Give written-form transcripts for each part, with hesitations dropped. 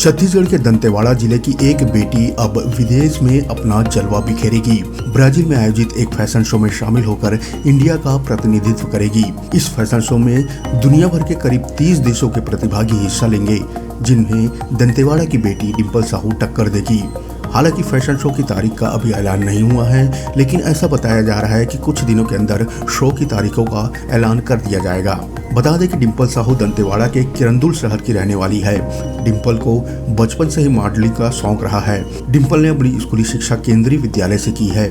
छत्तीसगढ़ के दंतेवाड़ा जिले की एक बेटी अब विदेश में अपना जलवा बिखेरेगी। ब्राजील में आयोजित एक फैशन शो में शामिल होकर इंडिया का प्रतिनिधित्व करेगी। इस फैशन शो में दुनिया भर के करीब 30 देशों के प्रतिभागी हिस्सा लेंगे, जिन्हें दंतेवाड़ा की बेटी डिंपल साहू टक्कर देगी। हालांकि फैशन शो की तारीख का अभी ऐलान नहीं हुआ है, लेकिन ऐसा बताया जा रहा है कि कुछ दिनों के अंदर शो की तारीखों का ऐलान कर दिया जाएगा। बता दें कि डिंपल साहू दंतेवाड़ा के किरंदुल शहर की रहने वाली है। डिंपल को बचपन से ही मॉडलिंग का शौक रहा है। डिंपल ने अपनी स्कूली शिक्षा केंद्रीय विद्यालय से की है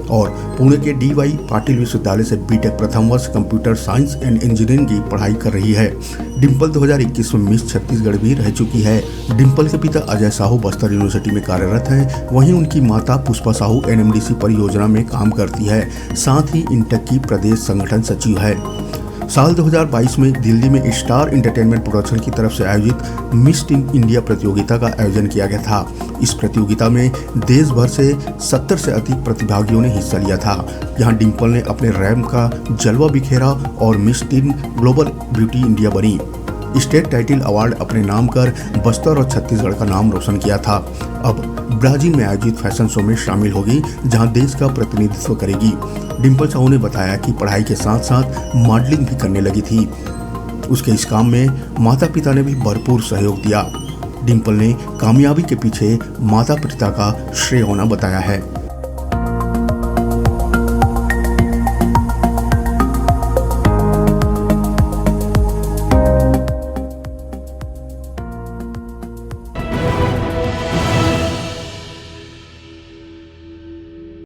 और पुणे के DY पाटिल विश्वविद्यालय से बीटेक प्रथम वर्ष कंप्यूटर साइंस एंड इंजीनियरिंग की पढ़ाई कर रही है। डिंपल 2021 में मिस छत्तीसगढ़ भी रह चुकी है। डिंपल के पिता अजय साहू बस्तर यूनिवर्सिटी में कार्यरत हैं, वहीं उनकी माता पुष्पा साहू NMDC परियोजना में काम करती है। साथ ही इंटक की प्रदेश संगठन सचिव है। साल 2022 में दिल्ली में स्टार एंटरटेनमेंट प्रोडक्शन की तरफ से आयोजित मिस टीन इंडिया प्रतियोगिता का आयोजन किया गया था। इस प्रतियोगिता में देश भर से 70 से अधिक प्रतिभागियों ने हिस्सा लिया था। यहां डिंपल ने अपने रैंप का जलवा बिखेरा और miss tin global beauty India बनी। स्टेट टाइटल अवार्ड अपने नाम कर बस्तर और छत्तीसगढ़ का नाम रोशन किया था। अब ब्राजील में आयोजित फैशन शो में शामिल होगी, जहां देश का प्रतिनिधित्व करेगी। डिंपल साहू ने बताया कि पढ़ाई के साथ साथ मॉडलिंग भी करने लगी थी। उसके इस काम में माता पिता ने भी भरपूर सहयोग दिया। डिंपल ने कामयाबी के पीछे माता पिता का श्रेय होना बताया है।